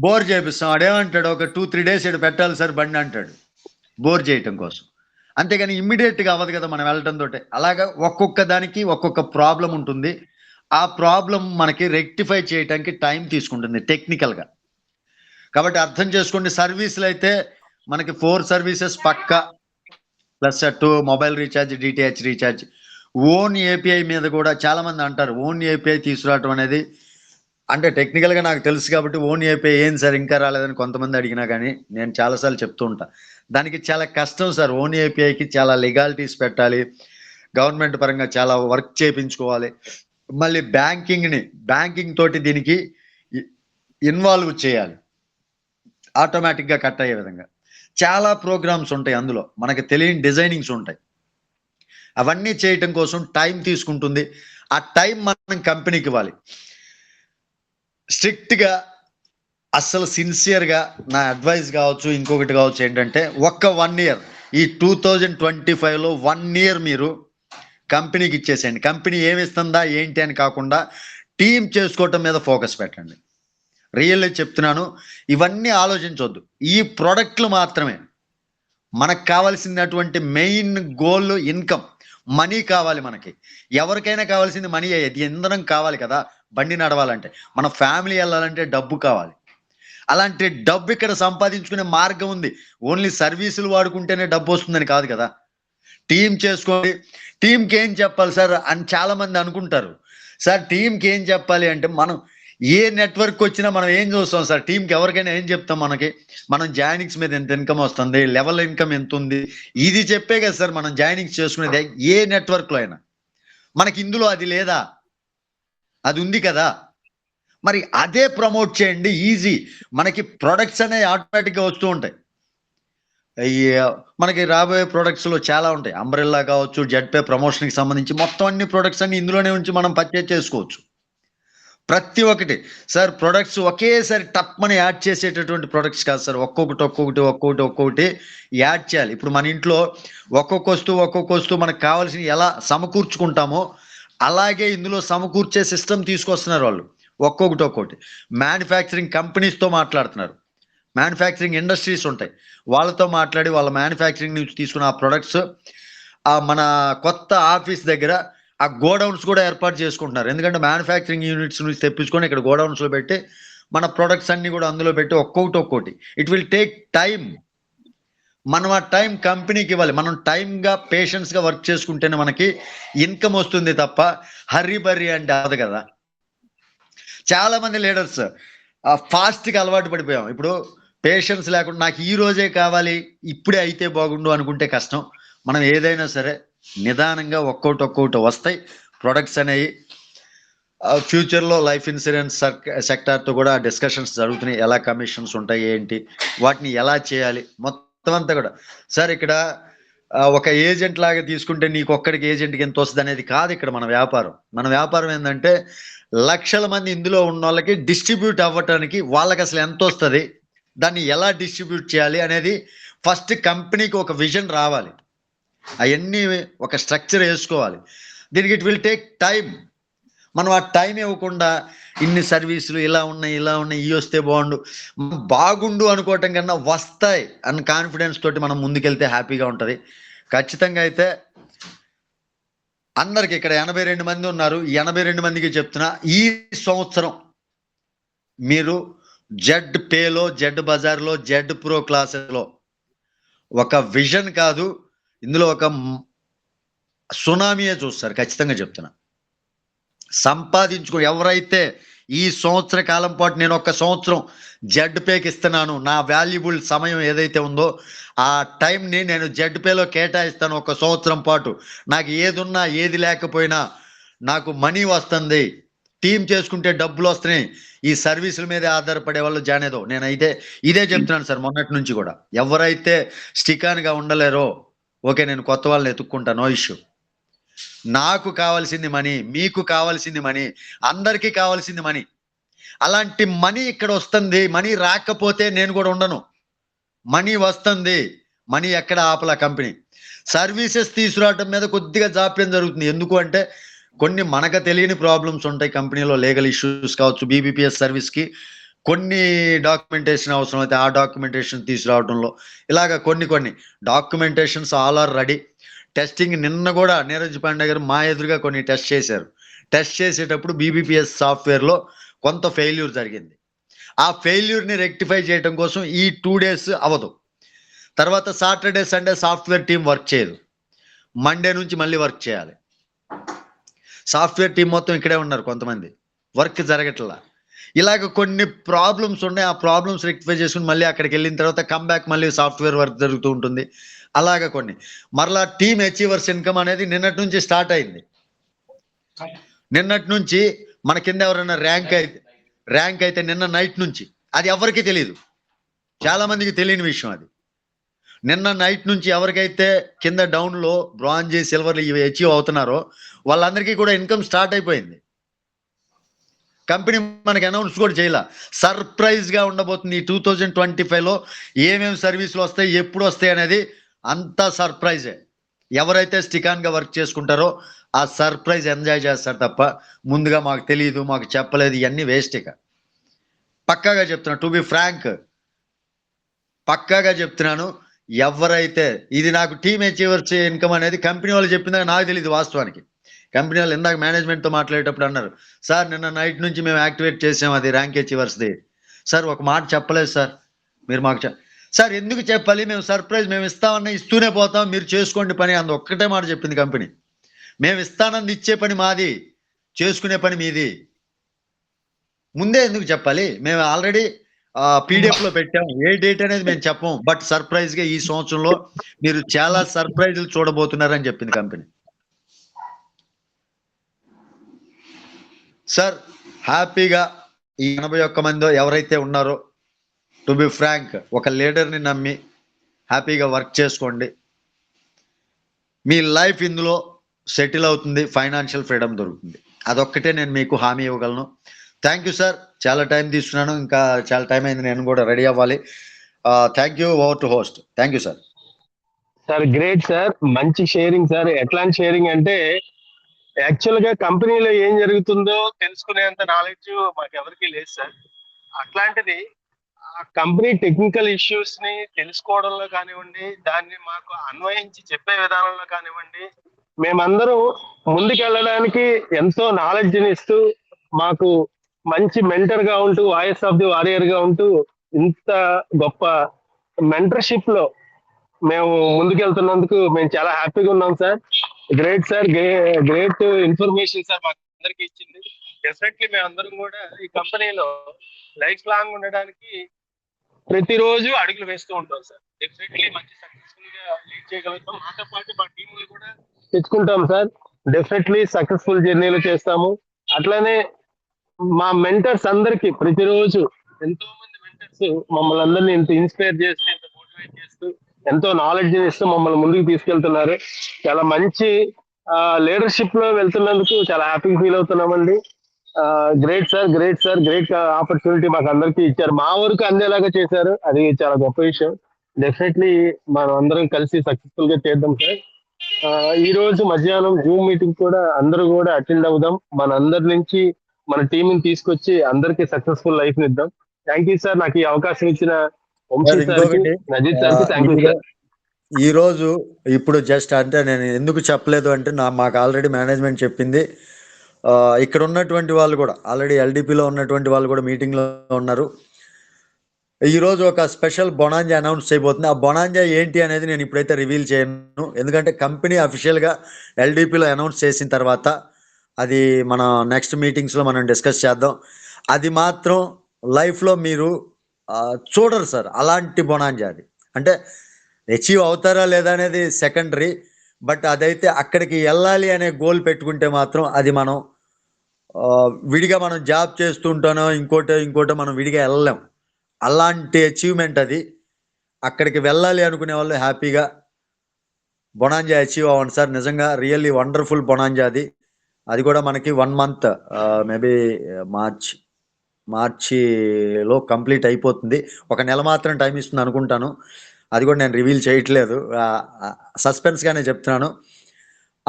బోర్ చేపిస్తాం. అడేమంటాడు, ఒక 2-3 days ఇక్కడ పెట్టాలి సార్ బండి అంటాడు, బోర్ చేయటం కోసం. అంతేగాని ఇమ్మీడియట్ గా అవ్వదు కదా మనం వెళ్ళటం తోటే. అలాగా ఒక్కొక్క దానికి ఒక్కొక్క ప్రాబ్లం ఉంటుంది. ఆ ప్రాబ్లం మనకి రెక్టిఫై చేయడానికి టైం తీసుకుంటుంది టెక్నికల్ గా. కాబట్టి అర్థం చేసుకోండి, సర్వీసులు అయితే మనకి 4 సర్వీసెస్ పక్కా, plus 2 mobile recharge, DTH recharge. Own API మీద కూడా చాలా మంది అంటారు ఓన్ ఏపీఐ తీసుకురావటం అనేది, అంటే టెక్నికల్ గా నాకు తెలుసు కాబట్టి ఓన్ ఏపీఐ ఏం సార్ ఇంకా రాలేదని కొంతమంది అడిగినా కానీ నేను చాలాసార్లు చెప్తూ ఉంటా, దానికి చాలా కష్టం సార్. ఓన్ ఏపీఐకి చాలా లీగాలిటీస్ పెట్టాలి, గవర్నమెంట్ పరంగా చాలా వర్క్ చేయించుకోవాలి, మళ్ళీ బ్యాంకింగ్ తోటి దీనికి ఇన్వాల్వ్ చేయాలి, ఆటోమేటిక్ గా కట్ అయ్యే విధంగా చాలా ప్రోగ్రామ్స్ ఉంటాయి అందులో, మనకి తెలియని డిజైనింగ్స్ ఉంటాయి. అవన్నీ చేయటం కోసం టైం తీసుకుంటుంది. ఆ టైం మనం కంపెనీకి ఇవ్వాలి. స్ట్రిక్ట్ గా అస్సలు సిన్సియర్ గా నా అడ్వైస్ కావచ్చు, ఇంకొకటి కావచ్చు ఏంటంటే, ఒక్క 1 year ఈ 2025లో 1 year మీరు కంపెనీకి ఇచ్చేసేయండి. కంపెనీ ఏమి ఇస్తుందా ఏంటి అని కాకుండా టీం చేసుకోవటం మీద ఫోకస్ పెట్టండి. రియల్లీ చెప్తున్నాను, ఇవన్నీ ఆలోచించవద్దు. ఈ ప్రొడక్ట్లు మాత్రమే మనకు కావాల్సినటువంటి మెయిన్ గోల్. ఇన్కమ్, మనీ కావాలి మనకి. ఎవరికైనా కావాల్సింది మనీ. అయ్యేది ఇంధనం కావాలి కదా బండి నడవాలంటే, మన ఫ్యామిలీ వెళ్ళాలంటే డబ్బు కావాలి. అలాంటి డబ్బు ఇక్కడ సంపాదించుకునే మార్గం ఉంది. ఓన్లీ సర్వీసులు వాడుకుంటేనే డబ్బు వస్తుందని కాదు కదా. టీం చేసుకోండి. టీంకి ఏం చెప్పాలి సార్ అని చాలా మంది అనుకుంటారు. సార్ టీంకి ఏం చెప్పాలి అంటే, మనం ఏ నెట్వర్క్ వచ్చినా మనం ఏం చూస్తాం సార్, టీంకి ఎవరికైనా ఏం చెప్తాం, మనం జాయినింగ్స్ మీద ఎంత ఇన్కమ్ వస్తుంది, లెవెల్ ఇన్కమ్ ఎంత ఉంది, ఇది చెప్పే కదా సార్ మనం జాయినింగ్స్ చేసుకునేది. ఏ నెట్వర్క్లో అయినా మనకి ఇందులో అది లేదా, అది ఉంది కదా, మరి అదే ప్రమోట్ చేయండి. ఈజీ. మనకి ప్రొడక్ట్స్ అనేవి ఆటోమేటిక్గా వస్తూ ఉంటాయి. మనకి రాబోయే ప్రొడక్ట్స్ లో చాలా ఉంటాయి. అంబ్రెల్లా కావచ్చు, జెడ్పే ప్రమోషన్కి సంబంధించి మొత్తం అన్ని ప్రొడక్ట్స్ అన్ని ఇందులోనే ఉంచి మనం పర్చేజ్ చేసుకోవచ్చు. ప్రతి ఒక్కటి సార్ ప్రొడక్ట్స్ ఒకేసారి టప్మని యాడ్ చేసేటటువంటి ప్రొడక్ట్స్ కాదు సార్, ఒక్కొక్కటి యాడ్ చేయాలి. ఇప్పుడు మన ఇంట్లో ఒక్కొక్క వస్తువు మనకు కావాల్సిన ఎలా సమకూర్చుకుంటామో అలాగే ఇందులో సమకూర్చే సిస్టమ్ తీసుకొస్తున్నారు వాళ్ళు. ఒక్కొక్కటి మ్యానుఫ్యాక్చరింగ్ కంపెనీస్తో మాట్లాడుతున్నారు, మ్యానుఫ్యాక్చరింగ్ ఇండస్ట్రీస్ ఉంటాయి, వాళ్ళతో మాట్లాడి వాళ్ళ మ్యానుఫ్యాక్చరింగ్ నుంచి తీసుకున్న ఆ ప్రొడక్ట్స్ మన కొత్త ఆఫీస్ దగ్గర ఆ గోడౌన్స్ కూడా ఏర్పాటు చేసుకుంటున్నారు. ఎందుకంటే మ్యానుఫ్యాక్చరింగ్ యూనిట్స్ నుంచి తెప్పించుకొని ఇక్కడ గోడౌన్స్ లో పెట్టి మన ప్రొడక్ట్స్ అన్ని కూడా అందులో పెట్టి ఒక్కొక్కటి ఇట్ విల్ టేక్ టైం. మనం ఆ టైం కంపెనీకి ఇవ్వాలి. మనం టైంగా పేషెన్స్గా వర్క్ చేసుకుంటేనే మనకి ఇన్కమ్ వస్తుంది తప్ప హర్రీ బర్రీ అంటే అవ్వదు కదా. చాలా మంది లీడర్స్ ఫాస్ట్గా అలవాటు పడిపోయాం. ఇప్పుడు పేషెన్స్ లేకుండా నాకు ఈ రోజే కావాలి, ఇప్పుడే అయితే బాగుండు అనుకుంటే కష్టం. మనం ఏదైనా సరే నిదానంగా ఒక్కొక్కటి వస్తాయి ప్రొడక్ట్స్ అనేవి. ఫ్యూచర్లో లైఫ్ ఇన్సూరెన్స్ సెక్టార్తో కూడా డిస్కషన్స్ జరుగుతున్నాయి. ఎలా కమిషన్స్ ఉంటాయి ఏంటి, వాటిని ఎలా చేయాలి మొత్తం అంతా కూడా. సార్ ఇక్కడ ఒక ఏజెంట్ లాగా తీసుకుంటే నీకు ఒక్కడికి ఏజెంట్కి ఎంత వస్తుంది అనేది కాదు ఇక్కడ మన వ్యాపారం ఏంటంటే లక్షల మంది ఇందులో ఉన్న వాళ్ళకి డిస్ట్రిబ్యూట్ అవ్వటానికి వాళ్ళకి అసలు ఎంత వస్తుంది, దాన్ని ఎలా డిస్ట్రిబ్యూట్ చేయాలి అనేది ఫస్ట్ కంపెనీకి ఒక విజన్ రావాలి. అవన్నీ ఒక స్ట్రక్చర్ వేసుకోవాలి. దీనికి ఇట్ విల్ టేక్ టైం. మనం ఆ టైం ఇవ్వకుండా ఇన్ని సర్వీసులు ఇలా ఉన్నాయి ఇవి వస్తే బాగుండు అనుకోవటం కన్నా వస్తాయి అన్న కాన్ఫిడెన్స్ తోటి మనం ముందుకెళ్తే హ్యాపీగా ఉంటుంది. ఖచ్చితంగా అయితే అందరికి ఇక్కడ 82 మంది ఉన్నారు. 82 మందికి చెప్తున్నా, ఈ సంవత్సరం మీరు జెడ్ పేలో, జెడ్ బజార్లో, జెడ్ ప్రో క్లాసెస్లో ఒక విజన్ కాదు, ఇందులో ఒక సునామీయే చూస్తారు. ఖచ్చితంగా చెప్తున్నా. సంపాదించుకో ఎవరైతే ఈ సంవత్సర కాలం పాటు నేను ఒక సంవత్సరం జెడ్ పేకి ఇస్తున్నాను, నా వాల్యుబుల్ సమయం ఏదైతే ఉందో ఆ టైంని నేను జెడ్ పేలో కేటాయిస్తాను. ఒక సంవత్సరం పాటు నాకు ఏది ఉన్నా ఏది లేకపోయినా నాకు మనీ వస్తుంది, టీం చేసుకుంటే డబ్బులు వస్తున్నాయి, ఈ సర్వీసుల మీదే ఆధారపడే వాళ్ళు జానేదో. నేనైతే ఇదే చెప్తున్నాను సార్ మొన్నటి నుంచి కూడా. ఎవరైతే స్టికాన్గా ఉండలేరో ఓకే, నేను కొత్త వాళ్ళని ఎత్తుక్కుంటాను, నో ఇష్యూ. నాకు కావాల్సింది మనీ, మీకు కావాల్సింది మనీ, అందరికీ కావాల్సింది మనీ. అలాంటి మనీ ఇక్కడ వస్తుంది. మనీ రాకపోతే నేను కూడా ఉండను. మనీ వస్తుంది. మనీ ఎక్కడ ఆపలా కంపెనీ. సర్వీసెస్ తీసుకురావటం మీద కొద్దిగా జాప్యం జరుగుతుంది. ఎందుకు అంటే కొన్ని మనకు తెలియని ప్రాబ్లమ్స్ ఉంటాయి కంపెనీలో, లీగల్ ఇష్యూస్ కావచ్చు. బీబీపీఎస్ సర్వీస్కి కొన్ని డాక్యుమెంటేషన్ అవసరం అయితే ఆ డాక్యుమెంటేషన్ తీసుకురావడంలో ఇలాగ కొన్ని documentations all are ready. Testing నిన్న కూడా నీరజ్ పాండే గారు మా ఎదురుగా కొన్ని టెస్ట్ చేశారు. టెస్ట్ చేసేటప్పుడు బీబీపీఎస్ సాఫ్ట్వేర్లో కొంత ఫెయిల్యూర్ జరిగింది. ఆ ఫెయిల్యూర్ని రెక్టిఫై చేయడం కోసం ఈ 2 days అవ్వదు. తర్వాత Saturday Sunday software team work చేయదు. మండే నుంచి మళ్ళీ వర్క్ చేయాలి. సాఫ్ట్వేర్ టీం మొత్తం ఇక్కడే ఉన్నారు, కొంతమంది వర్క్ జరగట్లా. ఇలాగ కొన్ని ప్రాబ్లమ్స్ ఉన్నాయి. ఆ ప్రాబ్లమ్స్ రెక్టిఫై చేసుకుని మళ్ళీ అక్కడికి వెళ్ళిన తర్వాత కమ్బ్యాక్ మళ్ళీ సాఫ్ట్వేర్ వర్క్ జరుగుతూ ఉంటుంది. అలాగ కొన్ని మరలా టీమ్ అచీవర్స్ ఇన్కమ్ అనేది నిన్నటి నుంచి స్టార్ట్ అయింది. నిన్నటి నుంచి మన కింద ఎవరైనా ర్యాంక్ అయితే నిన్న నైట్ నుంచి, అది ఎవరికి తెలియదు, చాలా మందికి తెలియని విషయం అది. నిన్న నైట్ నుంచి ఎవరికైతే కింద డౌన్లో బ్రాంజ్, సిల్వర్ ఇవి అచీవ్ అవుతున్నారో వాళ్ళందరికీ కూడా ఇన్కమ్ స్టార్ట్ అయిపోయింది. కంపెనీ మనకి అనౌన్స్ కూడా చేయాల. సర్ప్రైజ్గా ఉండబోతుంది. 2025లో ఏమేమి సర్వీసులు వస్తాయి, ఎప్పుడు వస్తాయి అనేది అంతా సర్ప్రైజే. ఎవరైతే స్టికాన్గా వర్క్ చేసుకుంటారో ఆ సర్ప్రైజ్ ఎంజాయ్ చేస్తారు తప్ప ముందుగా మాకు తెలియదు, మాకు చెప్పలేదు, ఇవన్నీ వేస్ట్. ఇక పక్కాగా చెప్తున్నా, టు బి ఫ్రాంక్, పక్కాగా చెప్తున్నాను. ఎవరైతే ఇది నాకు టీమ్ అచీవర్స్ ఇన్కమ్ అనేది కంపెనీ వాళ్ళు చెప్పిందా నాకు తెలియదు. వాస్తవానికి కంపెనీ వాళ్ళు ఇందాక మేనేజ్మెంట్తో మాట్లాడేటప్పుడు అన్నారు, సార్ నిన్న నైట్ నుంచి మేము యాక్టివేట్ చేసాం అది ర్యాంక్ అచీవర్స్ది. సార్ ఒక మాట చెప్పలేదు సార్, మీరు మాకు సార్ ఎందుకు చెప్పాలి, మేము సర్ప్రైజ్ మేము ఇస్తామన్నా ఇస్తూనే పోతాం, మీరు చేసుకోండి పని, అందు ఒక్కటే మాట చెప్పింది కంపెనీ. మేము ఇస్తానని ఇచ్చే పని మాది, చేసుకునే పని మీది. ముందే ఎందుకు చెప్పాలి? మేము ఆల్రెడీ పీడిఎఫ్లో పెట్టాం, ఏ డేట్ అనేది మేము చెప్పం. బట్ సర్ప్రైజ్గా ఈ సంవత్సరంలో మీరు చాలా సర్ప్రైజులు చూడబోతున్నారని చెప్పింది కంపెనీ. సార్ హ్యాపీగా ఈ 81 మంది ఎవరైతే ఉన్నారో, టు బి ఫ్రాంక్, ఒక లీడర్ని నమ్మి హ్యాపీగా వర్క్ చేసుకోండి. మీ లైఫ్ ఇందులో సెటిల్ అవుతుంది, ఫైనాన్షియల్ ఫ్రీడమ్ దొరుకుతుంది. అదొక్కటే నేను మీకు హామీ ఇవ్వగలను. థ్యాంక్ యూ సార్, చాలా టైం తీసుకున్నాను, ఇంకా చాలా టైం అయింది, నేను కూడా రెడీ అవ్వాలి. Thank you. Over to host. Thank you sir. Sir great sir, మంచి షేరింగ్ సార్. ఎట్లాంటి షేరింగ్ అంటే యాక్చువల్ గా కంపెనీలో ఏం జరుగుతుందో తెలుసుకునేంత నాలెడ్జ్ మాకు ఎవరికి లేదు సార్. అట్లాంటిది ఆ కంపెనీ టెక్నికల్ ఇష్యూస్ ని తెలుసుకోవడంలో కానివ్వండి, దాన్ని మాకు అన్వయించి చెప్పే విధానంలో కానివ్వండి, మేమందరం ముందుకెళ్ళడానికి ఎంతో నాలెడ్జ్ని ఇస్తూ మాకు మంచి మెంటర్ గా ఉంటూ, వాయిస్ ఆఫ్ ది వారియర్ గా ఉంటూ, ఇంత గొప్ప మెంటర్షిప్ లో మేము ముందుకెళ్తున్నందుకు మేము చాలా హ్యాపీగా ఉన్నాం sir. Great sir, great information sir మాకు అందరికి ఇచ్చింది. డెఫినెట్లీ మేము అందరం కూడా ఈ కంపెనీలో లైఫ్ లాంగ్ ఉండడానికి ప్రతిరోజు అడుగులు వేస్తూ ఉంటాం సార్. డెఫినెట్లీ మంచి సక్సెస్ఫుల్ గా లీడ్ చేయగలుగుతాం. మాతో పాటు మా టీంలు కూడా తెచ్చుకుంటాం సార్. డెఫినెట్లీ సక్సెస్ఫుల్ జర్నీలు చేస్తాము. అట్లానే మా మెంటర్స్ అందరికి ప్రతిరోజు ఎంతో మంది మెంటర్స్ మమ్మల్ని అందరినీ ఇంత ఇన్స్పైర్ చేస్తూ, ఇంత మోటివేట్ చేస్తూ, ఎంతో నాలెడ్జ్ ఇస్తూ మమ్మల్ని ముందుకు తీసుకెళ్తున్నారు. చాలా మంచి లీడర్షిప్ లో వెళ్తున్నందుకు చాలా హ్యాపీగా ఫీల్ అవుతున్నామండి. Great sir, great sir, great opportunity మాకు అందరికీ ఇచ్చారు, మా వరకు అందేలాగా చేశారు. అది చాలా గొప్ప విషయం. డెఫినెట్లీ మనం అందరం కలిసి సక్సెస్ఫుల్ గా చేద్దాం సార్. ఈ రోజు మధ్యాహ్నం జూమ్ మీటింగ్ కూడా అందరూ కూడా అటెండ్ అవుదాం. మన అందరి నుంచి మన టీంని తీసుకొచ్చి అందరికి సక్సెస్ఫుల్ లైఫ్ ఇద్దాం. థ్యాంక్ యూ సార్, నాకు ఈ అవకాశం ఇచ్చిన వంశీ సార్కి, నజీద్ సార్కి థ్యాంక్ యూ సార్. ఈ రోజు ఇప్పుడు జస్ట్ అంటే నేను ఎందుకు చెప్పలేదు అంటే మాకు ఆల్రెడీ మేనేజ్మెంట్ చెప్పింది. ఇక్కడ ఉన్నటువంటి వాళ్ళు కూడా ఆల్రెడీ ఎల్డిపిలో ఉన్నటువంటి వాళ్ళు కూడా మీటింగ్లో ఉన్నారు. ఈ రోజు ఒక స్పెషల్ బొనాంజా అనౌన్స్ చేయబోతుంది. ఆ బొనాంజా ఏంటి అనేది నేను ఇప్పుడైతే రివీల్ చేయను, ఎందుకంటే కంపెనీ అఫీషియల్గా ఎల్డిపిలో అనౌన్స్ చేసిన తర్వాత అది మన నెక్స్ట్ మీటింగ్స్లో మనం డిస్కస్ చేద్దాం. అది మాత్రం లైఫ్లో మీరు చూడరు సార్, అలాంటి బొనాంజా అది. అంటే అచీవ్ అవుతారా లేదా అనేది సెకండరీ, బట్ అదైతే అక్కడికి వెళ్ళాలి అనే గోల్ పెట్టుకుంటే మాత్రం అది మనం విడిగా మనం జాబ్ చేస్తుంటానో ఇంకోటో మనం విడిగా వెళ్ళలేం. అలాంటి అచీవ్మెంట్ అది. అక్కడికి వెళ్ళాలి అనుకునే వాళ్ళు హ్యాపీగా బొనాంజా అచీవ్ అవ్వండి సార్. నిజంగా రియల్లీ వండర్ఫుల్ బొనాంజా అది. అది కూడా మనకి 1 month మేబీ మార్చిలో కంప్లీట్ అయిపోతుంది. ఒక నెల మాత్రం టైం ఇస్తుంది అనుకుంటాను. అది కూడా నేను రివీల్ చేయట్లేదు, సస్పెన్స్గానే చెప్తున్నాను.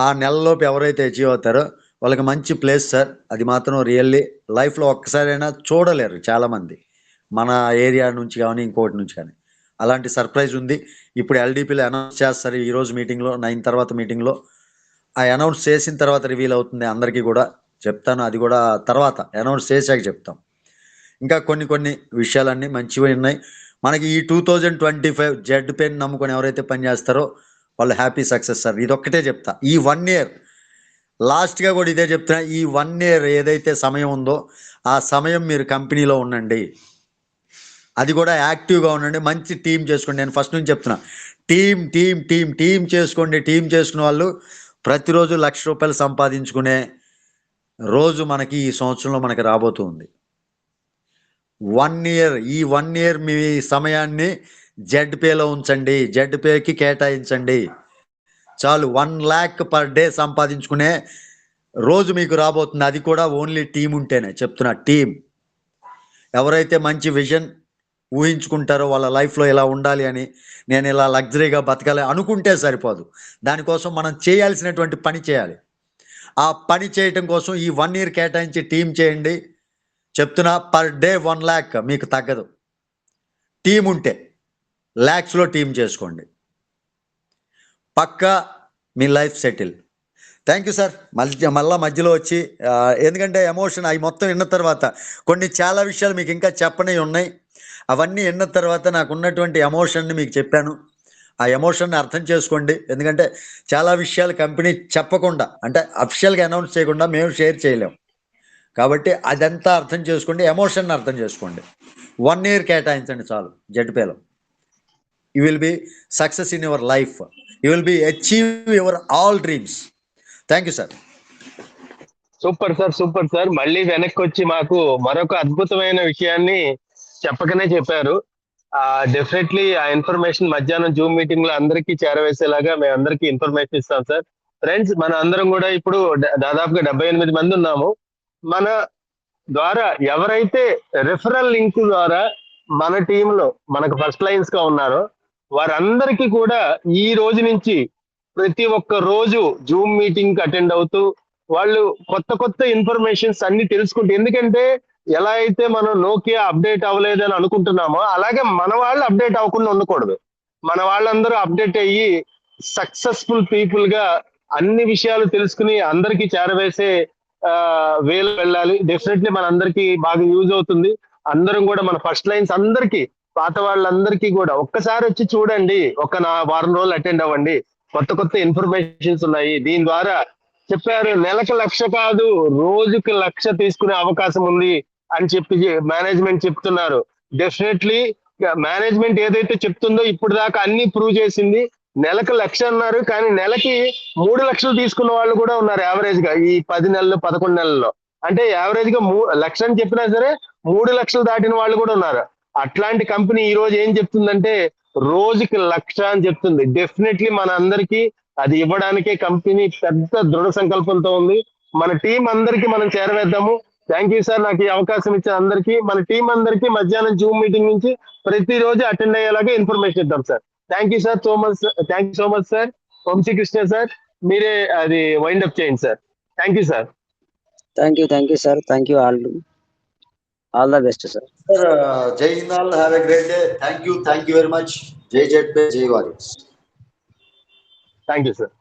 ఆ నెలలోపు ఎవరైతే అచీవ్ అవుతారో వాళ్ళకి మంచి ప్లేస్ సార్. అది మాత్రం రియల్లీ లైఫ్లో ఒక్కసారైనా చూడలేరు చాలామంది, మన ఏరియా నుంచి కానీ ఇంకోటి నుంచి కానీ. అలాంటి సర్ప్రైజ్ ఉంది. ఇప్పుడు ఎల్డిపిలో అనౌన్స్ చేస్తారు ఈరోజు మీటింగ్లో, 9 తర్వాత మీటింగ్లో. ఆ అనౌన్స్ చేసిన తర్వాత రివీల్ అవుతుంది, అందరికీ కూడా చెప్తాను. అది కూడా తర్వాత అనౌన్స్ చేశాక చెప్తాం. ఇంకా కొన్ని విషయాలన్నీ మంచివి ఉన్నాయి మనకి. ఈ 2025 జెడ్ పెన్ నమ్ముకొని ఎవరైతే పనిచేస్తారో వాళ్ళు హ్యాపీ సక్సెస్ సార్. ఇదొక్కటే చెప్తా. ఈ 1 year లాస్ట్గా కూడా ఇదే చెప్తున్నా. ఈ 1 year ఏదైతే సమయం ఉందో ఆ సమయం మీరు కంపెనీలో ఉండండి, అది కూడా యాక్టివ్గా ఉండండి, మంచి టీం చేసుకోండి. నేను ఫస్ట్ నుంచి చెప్తున్నా, టీం చేసుకోండి. టీం చేసుకునే వాళ్ళు ప్రతిరోజు ₹1,00,000 సంపాదించుకునే రోజు మనకి ఈ సంవత్సరంలో మనకి రాబోతుంది. 1 year, ఈ 1 year మీ సమయాన్ని జెడ్ పేలో ఉంచండి, జెడ్ పేకి కేటాయించండి. చాలు 1 lakh per day సంపాదించుకునే రోజు మీకు రాబోతుంది. అది కూడా ఓన్లీ టీం ఉంటేనే చెప్తున్నా. టీం ఎవరైతే మంచి విజన్ ఊహించుకుంటారో వాళ్ళ లైఫ్లో ఇలా ఉండాలి అని, నేను ఇలా లగ్జరీగా బతకాలి అనుకుంటే సరిపోదు. దానికోసం మనం చేయాల్సినటువంటి పని చేయాలి. ఆ పని చేయటం కోసం ఈ 1 year కేటాయించి టీం చేయండి. చెప్తున్నా, పర్ డే 1 lakh మీకు తగ్గదు. టీం ఉంటే ల్యాక్స్లో టీం చేసుకోండి, పక్కా మీ life settle. Thank you sir. మళ్ళా మధ్యలో వచ్చి ఎందుకంటే ఎమోషన్ అవి మొత్తం విన్న తర్వాత చాలా విషయాలు మీకు ఇంకా చెప్పనివి ఉన్నాయి. అవన్నీ విన్న తర్వాత నాకు ఉన్నటువంటి ఎమోషన్ని మీకు చెప్పాను. ఆ ఎమోషన్ని అర్థం చేసుకోండి. ఎందుకంటే చాలా విషయాలు కంపెనీ చెప్పకుండా, అంటే అఫిషియల్గా అనౌన్స్ చేయకుండా మేము షేర్ చేయలేం. కాబట్టి అదంతా అర్థం చేసుకోండి, ఎమోషన్ అర్థం చేసుకోండి. 1 year కేటాయించండి చాలు జెడ్పేలో. You will be success in your life. You will be achieve your all dreams. Thank you sir. Super sir. మళ్ళీ వెనక్కి వచ్చి మాకు మరొక అద్భుతమైన విషయాన్ని చెప్పకనే చెప్పారు. డెఫినెట్లీ ఆ ఇన్ఫర్మేషన్ మధ్యాహ్నం జూమ్ మీటింగ్ లో అందరికీ చేరవేసేలాగా మేము అందరికీ ఇన్ఫర్మేషన్ ఇస్తాం సార్. ఫ్రెండ్స్, మన అందరం కూడా ఇప్పుడు దాదాపుగా 78 మంది ఉన్నాము. మన ద్వారా ఎవరైతే రెఫరల్ లింక్ ద్వారా మన టీంలో మనకు ఫస్ట్ లైన్స్ గా ఉన్నారో వారందరికీ కూడా ఈ రోజు నుంచి ప్రతి ఒక్క రోజు జూమ్ మీటింగ్ అటెండ్ అవుతూ వాళ్ళు కొత్త ఇన్ఫర్మేషన్స్ అన్ని తెలుసుకుంటే, ఎందుకంటే ఎలా అయితే మనం నోకియా అప్డేట్ అవ్వలేదని అనుకుంటున్నామో అలాగే మన వాళ్ళు అప్డేట్ అవ్వకుండా ఉండకూడదు. మన వాళ్ళందరూ అప్డేట్ అయ్యి సక్సెస్ఫుల్ పీపుల్ గా అన్ని విషయాలు తెలుసుకుని అందరికీ చేరవేసే వేలు వెళ్ళాలి. డెఫినెట్లీ మన అందరికీ బాగా యూజ్ అవుతుంది. అందరం కూడా మన ఫస్ట్ లైన్స్ అందరికీ, పాత వాళ్ళందరికీ కూడా ఒక్కసారి వచ్చి చూడండి, ఒక వారం రోజులు అటెండ్ అవ్వండి. కొత్త ఇన్ఫర్మేషన్స్ ఉన్నాయి. దీని ద్వారా చెప్పారు, నెలకు 1,00,000 కాదు రోజుకి 1,00,000 తీసుకునే అవకాశం ఉంది అని చెప్పి మేనేజ్మెంట్ చెప్తున్నారు. డెఫినెట్లీ మేనేజ్మెంట్ ఏదైతే చెప్తుందో ఇప్పుడు దాకా అన్ని ప్రూవ్ చేసింది. నెలకు 1,00,000 అన్నారు, కానీ నెలకి 3,00,000 తీసుకున్న వాళ్ళు కూడా ఉన్నారు యావరేజ్ గా ఈ 10 నెలలు 11 నెలల్లో. అంటే యావరేజ్ గా 1,00,000 అని చెప్పినా సరే 3,00,000 దాటిన వాళ్ళు కూడా ఉన్నారు. అట్లాంటి కంపెనీ ఈ రోజు ఏం చెప్తుందంటే రోజుకి 1,00,000 అని చెప్తుంది. డెఫినెట్లీ మన అందరికీ అది ఇవ్వడానికే కంపెనీ పెద్ద దృఢ సంకల్పంతో ఉంది. మన టీం అందరికీ మనం చేరవేద్దాము. థ్యాంక్ యూ సార్, నాకు ఈ అవకాశం ఇచ్చిన అందరికీ. మన టీం అందరికీ మధ్యాహ్నం జూమ్ మీటింగ్ నుంచి ప్రతిరోజు అటెండ్ అయ్యేలాగా ఇన్ఫర్మేషన్ ఇద్దాం sir. Thank you sir thank you so much sir. Vamshikrishna sir, మీరే అది వైండ్ అప్ చేయండి sir. Thank you sir. Thank you sir. Thank you all the best sir. జై Hind, all have a great day. Thank you very much. జై Z pay, జై warriors. Thank you sir.